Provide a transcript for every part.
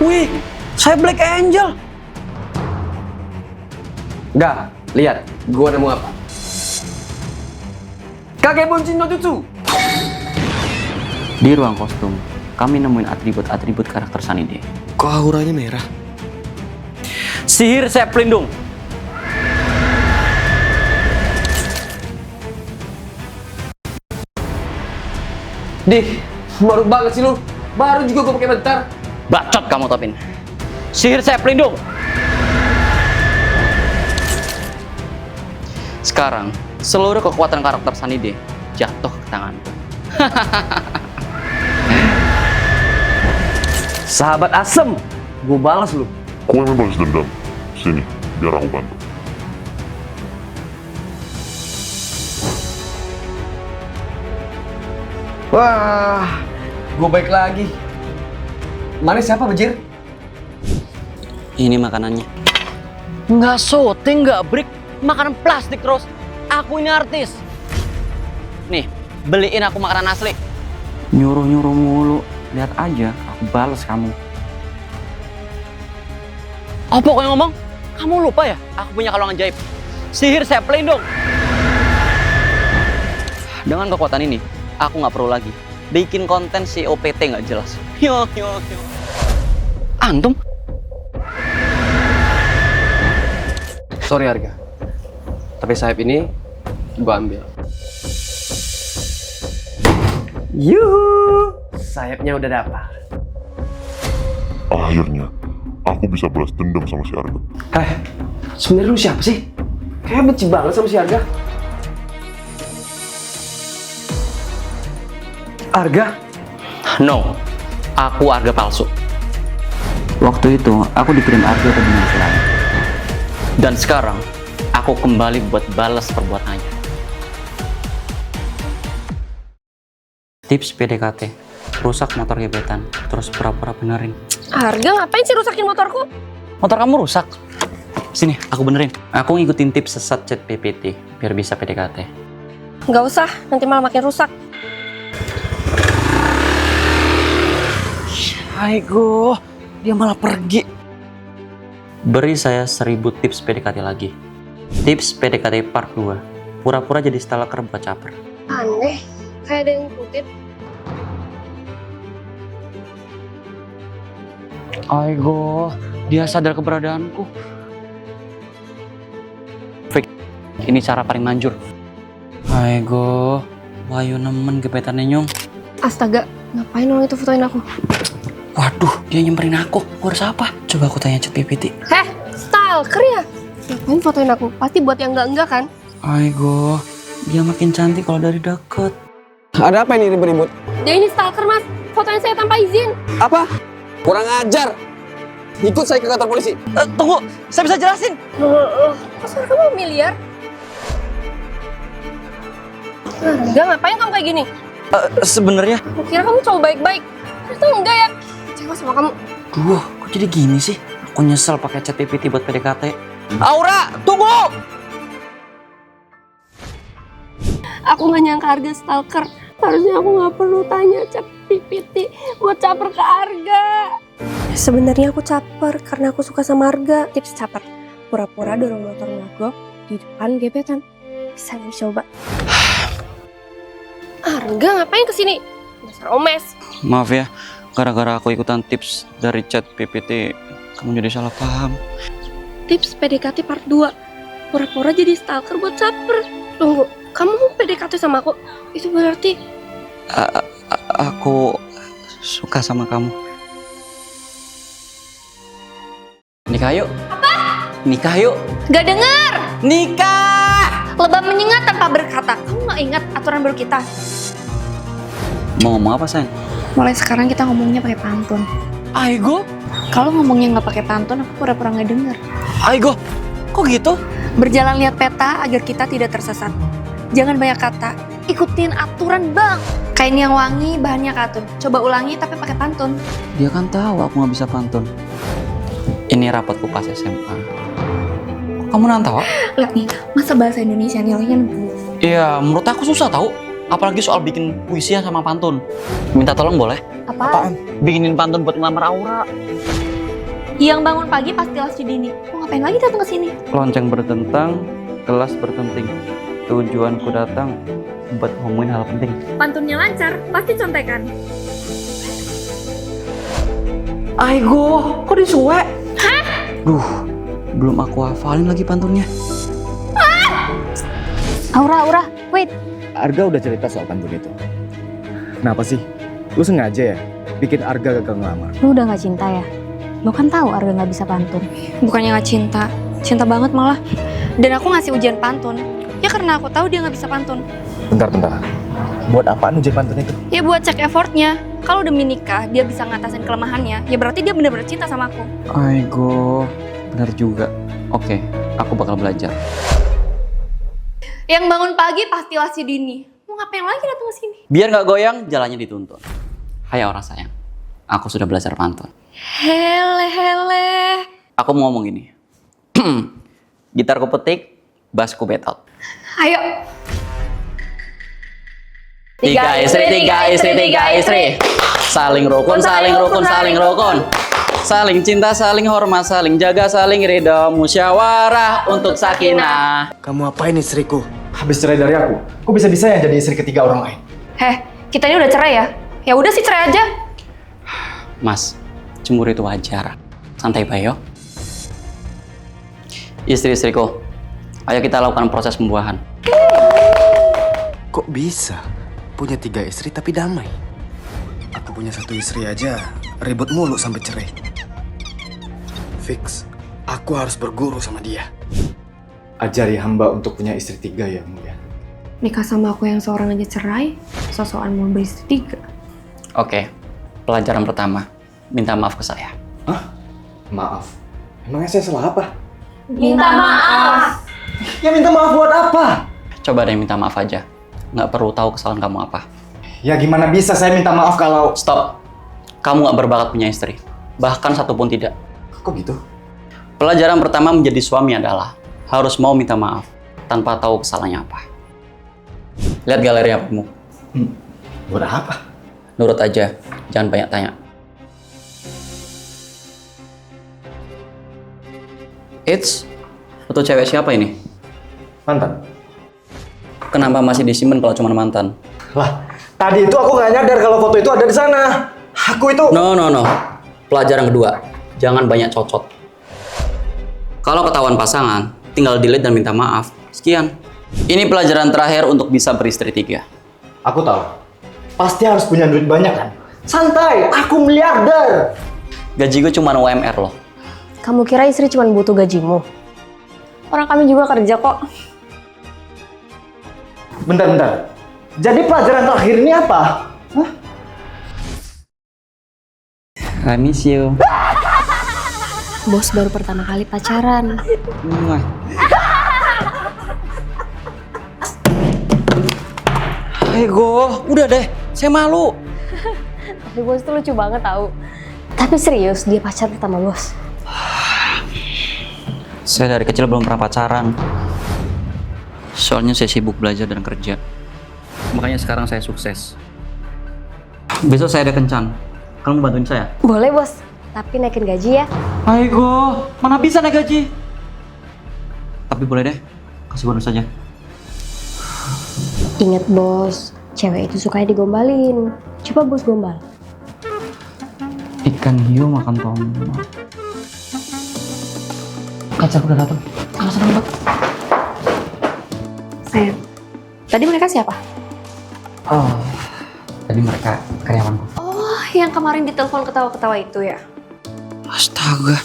Wih, saya Black Angel. Enggak, lihat, gua nemu apa? Kakek Bunshin no Jutsu. Di ruang kostum, kami nemuin atribut-atribut karakter Sanide. Kok auranya merah? Sihir saya pelindung. Dih, baru banget sih lu. Baru juga gua pakai bentar. Bacot kamu, Topin. Sihir saya pelindung. Sekarang, seluruh kekuatan karakter Sanide jatuh ke tanganku. Sahabat asem, gue balas lu. Kau yang balas dendam. Sini, biar aku bantu. Wah, gua baik lagi. Mana siapa, Bejir? Ini makanannya. Nggak sote, nggak break, makanan plastik terus. Aku ini artis. Nih, beliin aku makanan asli. Nyuruh-nyuruh mulu. Lihat aja, aku balas kamu. Apa kau yang ngomong? Kamu lupa ya? Aku punya kalung ajaib. Sihir saya pelindung. Dengan kekuatan ini, aku nggak perlu lagi bikin konten si OPT nggak jelas. Yo. Antum? Sorry harga. Tapi sayap ini gua ambil. Yuhu, sayapnya udah dapat. Akhirnya, aku bisa balas dendam sama si Arga. Sebenarnya lu siapa sih? Kayak benci banget sama si Arga. Arga? No, aku Arga palsu. Waktu itu, aku dikirim Arga ke dimensi lain. Dan sekarang, aku kembali buat balas perbuatannya. Tips PDKT, rusak motor gebetan, terus pura-pura benerin. Harga ngapain sih rusakin motorku? Motor kamu rusak. Sini, aku benerin. Aku ngikutin tips sesat chat PPT, biar bisa PDKT. Nggak usah, nanti malah makin rusak. Aigo, dia malah pergi. Beri saya 1000 tips PDKT lagi. Tips PDKT part 2. Pura-pura jadi stalker buat caper. Aneh, kayak ada yang ngikutin. Aigo, dia sadar keberadaanku. Fik, ini cara paling manjur. Aigo, Wayu nemen gebetannya nyong. Astaga, ngapain orang itu fotoin aku? Waduh, dia nyemperin aku. Gua harus apa? Coba aku tanya chat PPT. Heh, stalker ya? Ngapain fotoin aku? Pasti buat yang enggak kan? Aigo, dia makin cantik kalau dari deket. Ada apa ini ribut-ribut? Dia ini stalker mas, fotoin saya tanpa izin. Apa? Kurang ajar. Ikut saya ke kantor polisi. Tunggu, saya bisa jelasin. Kok suara kamu miliar? Harga ngapain kamu kayak gini? Sebenarnya, Aku kira kamu cowok baik-baik. Ternyata enggak ya? Kecewa sama kamu. duh, kok jadi gini sih? Aku nyesel pakai chat PPT buat PDKT. Aura, tunggu! Aku nggak nyangka Harga stalker. Harusnya aku nggak perlu tanya chat PPT buat caper ke Harga. Sebenarnya aku caper karena aku suka sama Harga. Tips caper, pura-pura dorong motor mogok di depan gebetan. Bisa dicoba. Harga ngapain kesini? Dasar omes. Maaf ya, gara-gara aku ikutan tips dari chat PPT, kamu jadi salah paham. Tips PDKT part 2. Pura-pura jadi stalker buat caper. Tunggu, kamu mau PDKT sama aku? Itu berarti Aku suka sama kamu. Nikah yuk. Apa? Nikah yuk. gak denger. Nikah! Lebam menyengat tanpa berkata. Kamu gak ingat aturan baru kita? Mau ngomong apa, sayang? Mulai sekarang kita ngomongnya pakai pantun. Aigo? Kalau ngomongnya nggak pakai pantun, aku pura-pura nggak denger. Aigo? Kok gitu? Berjalan lihat peta agar kita tidak tersesat. Jangan banyak kata, ikutin aturan bang. Kain yang wangi, bahannya katun. Coba ulangi tapi pakai pantun. Dia kan tahu aku nggak bisa pantun. Ini rapatku pas SMA. Kok kamu nantau? Lihat nih, masa bahasa Indonesia nilainya 60. Iya, menurut aku susah tahu. Apalagi soal bikin puisi sama pantun. Minta tolong boleh? Apaan? Bikinin pantun buat ngelamar Aura. Yang bangun pagi pastilah si dini. Mau ngapain lagi datang ke sini? Lonceng bertentang, kelas bertenting. Tujuanku datang buat ngomongin hal penting. Pantunnya lancar, pasti contekan. Aigo, kok disuwe? Duh, belum aku hafalin lagi pantunnya. Aura, wait. Arga udah cerita soal pantun itu. Kenapa sih? Lu sengaja ya bikin Arga gagal ngelamar? Lu udah gak cinta ya? Lu kan tahu Arga gak bisa pantun. Bukannya gak cinta, cinta banget malah. Dan aku ngasih ujian pantun, ya karena aku tahu dia gak bisa pantun. Bentar. Buat apaan ujian pantun itu? Ya buat cek effortnya. Kalau demi nikah, dia bisa ngatasin kelemahannya, ya berarti dia benar-benar cinta sama aku. Aigo, benar juga. Oke, aku bakal belajar. Yang bangun pagi pastilah si Dini. Mau ngapain lagi datang ke sini? Biar nggak goyang, jalannya dituntun. Hai orang sayang, aku sudah belajar pantun. Hele. Aku mau ngomong gini. Gitarku petik, bassku betot. Ayo. Tiga istri. Saling rukun. Saling cinta, saling hormat, saling jaga, saling ridho, musyawarah untuk sakinah. Kamu apain istriku? Habis cerai dari aku, kok bisa-bisa ya jadi istri ketiga orang lain? Kita ini udah cerai ya? Ya udah sih cerai aja. Mas, cemburu itu wajar. Santai Bayo. Istri-istriku, ayo kita lakukan proses pembuahan. Kok bisa? Punya 3 istri tapi damai. Aku punya 1 istri aja, ribut mulu sampai cerai. Fix, aku harus berguru sama dia. Ajari hamba untuk punya istri 3 ya, Mulia. Nikah sama aku yang seorang aja cerai, sosokan mau beristri 3. Oke, pelajaran pertama. Minta maaf ke saya. Hah? Maaf? Emangnya saya salah apa? Minta maaf. Ya minta maaf buat apa? Coba deh minta maaf aja. Nggak perlu tahu kesalahan kamu apa. Ya gimana bisa saya minta maaf kalau... Stop. Kamu nggak berbakat punya istri. Bahkan satu pun tidak. Kok gitu? Pelajaran pertama menjadi suami adalah harus mau minta maaf tanpa tahu kesalahannya apa. Lihat galeri HPmu. Buat apa? Nurut aja, jangan banyak tanya. It's, foto cewek siapa ini? Mantan. Kenapa masih disimpan kalau cuma mantan? Lah, tadi itu aku nggak nyadar kalau foto itu ada di sana. Aku itu... No. Pelajaran kedua, jangan banyak cocot. Kalau ketahuan pasangan, tinggal delete dan minta maaf. Sekian. Ini pelajaran terakhir untuk bisa beristri 3. Aku tahu. Pasti harus punya duit banyak kan? Santai, aku miliarder. Gaji gue cuma UMR loh. Kamu kira istri cuma butuh gajimu? Orang kami juga kerja kok. Bentar. Jadi pelajaran terakhir ini apa? Hah? I miss you. Bos baru pertama kali pacaran. Mwah. Ego, udah deh, saya malu. Tapi bos tuh lucu banget tau. Tapi serius, dia pacar pertama bos. Saya dari kecil belum pernah pacaran. Soalnya saya sibuk belajar dan kerja. Makanya sekarang saya sukses. Besok saya ada kencan. Kamu bantuin saya? Boleh bos, tapi naikin gaji ya. Aigo, mana bisa naik gaji? Tapi boleh deh, kasih bonus saja. Ingat bos, cewek itu sukanya digombalin. Coba bos gombal. Ikan hiu makan tomat. Kacar udah datang. Sangat banget. Sayang, tadi mereka siapa? Oh, tadi mereka karyawanku. Oh, yang kemarin ditelepon ketawa-ketawa itu ya? Astaga,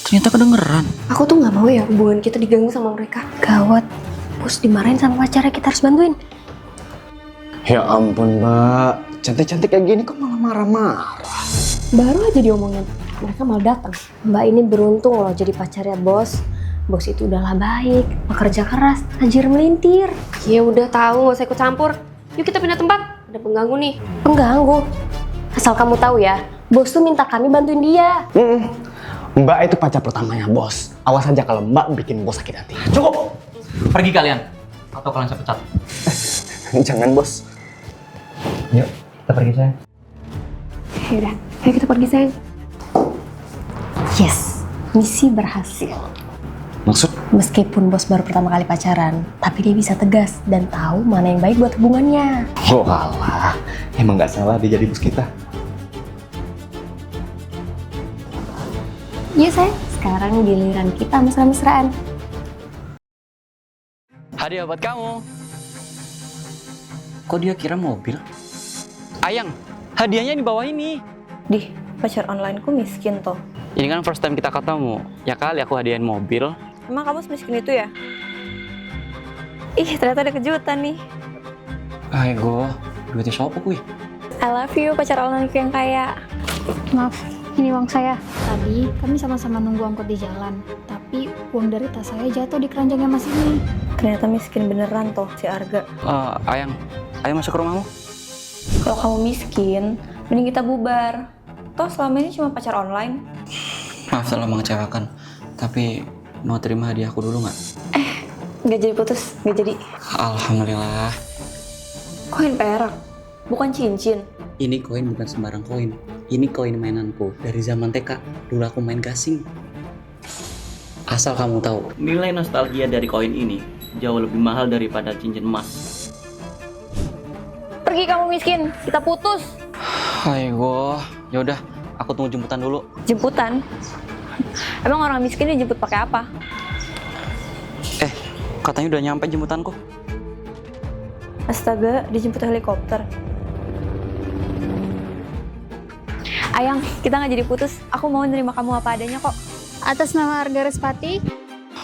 ternyata kedengeran. Aku tuh nggak mau ya hubungan kita diganggu sama mereka. Gawat, bos dimarahin sama pacarnya, kita harus bantuin. Ya ampun, Mbak. Cantik-cantik kayak gini kok malah marah-marah. Baru aja diomongin, mereka malah datang. Mbak ini beruntung loh jadi pacarnya bos. Bos itu udahlah baik, pekerja keras, tajir melintir. Ya udah tahu, nggak usah ikut campur. Yuk kita pindah tempat, ada pengganggu nih. Pengganggu? Asal kamu tahu ya, bos tuh minta kami bantuin dia. Mbak itu pacar pertamanya bos. Awas aja kalau Mbak bikin bos sakit hati. Cukup! Pergi kalian, atau kalian saya pecat. Jangan bos. Yuk, kita pergi sayang. Yaudah, ayo kita pergi sayang. Yes, misi berhasil. Maksud? Meskipun bos baru pertama kali pacaran, tapi dia bisa tegas dan tahu mana yang baik buat hubungannya. Oh alah, emang nggak salah dia jadi bos kita. Yuk sayang, sekarang giliran kita mesra-mesraan. Hadiah buat kamu. Kok dia kira mobil? Ayang, hadiahnya di bawah ini. Dih, pacar onlineku miskin tuh. Ini kan first time kita ketemu. Ya kali aku hadiahin mobil. Emang kamu semiskin itu ya? Ih, ternyata ada kejutan nih. Aigo, duitnya siapa kuy? I love you, pacar onlineku yang kaya. Maaf, ini uang saya. Tadi kami sama-sama nunggu angkot di jalan, tapi uang dari tas saya jatuh di keranjangnya Mas ini. Ternyata miskin beneran tuh si Arga. Ayang, ayo masuk ke rumahmu. Kalau kamu miskin, mending kita bubar. Toh selama ini cuma pacar online. Maaf telah mengecewakan, tapi mau terima hadiahku dulu nggak? Nggak jadi putus, nggak jadi. Alhamdulillah. Koin perak, bukan cincin. Ini koin bukan sembarang koin. Ini koin mainanku dari zaman TK. Dulu aku main gasing. Asal kamu tahu, nilai nostalgia dari koin ini jauh lebih mahal daripada cincin emas. Pergi kamu miskin, kita putus. Aigo, yaudah, aku tunggu jemputan dulu. Jemputan? Emang orang miskin dijemput pakai apa? Katanya udah nyampe jemputanku. Astaga, dijemput helikopter. Ayang, kita nggak jadi putus. Aku mau nerima kamu apa adanya kok. Atas nama Arga Respati,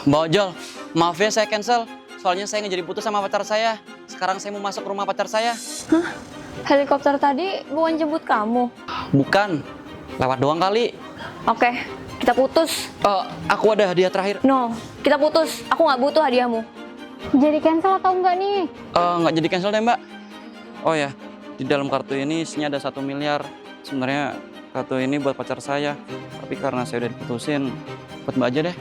Mbak Ojol, maaf ya saya cancel. Soalnya saya nggak jadi putus sama pacar saya. Sekarang saya mau masuk ke rumah pacar saya. Helikopter tadi bukan jemput kamu. Bukan, lewat doang kali. Oke, kita putus. Aku ada hadiah terakhir. No, kita putus. Aku nggak butuh hadiahmu. jadi cancel atau enggak nih? Nggak jadi cancel deh Mbak. Oh ya, di dalam kartu ini isinya ada 1 miliar. Sebenarnya kartu ini buat pacar saya. Tapi karena saya udah diputusin, buat Mbak aja deh.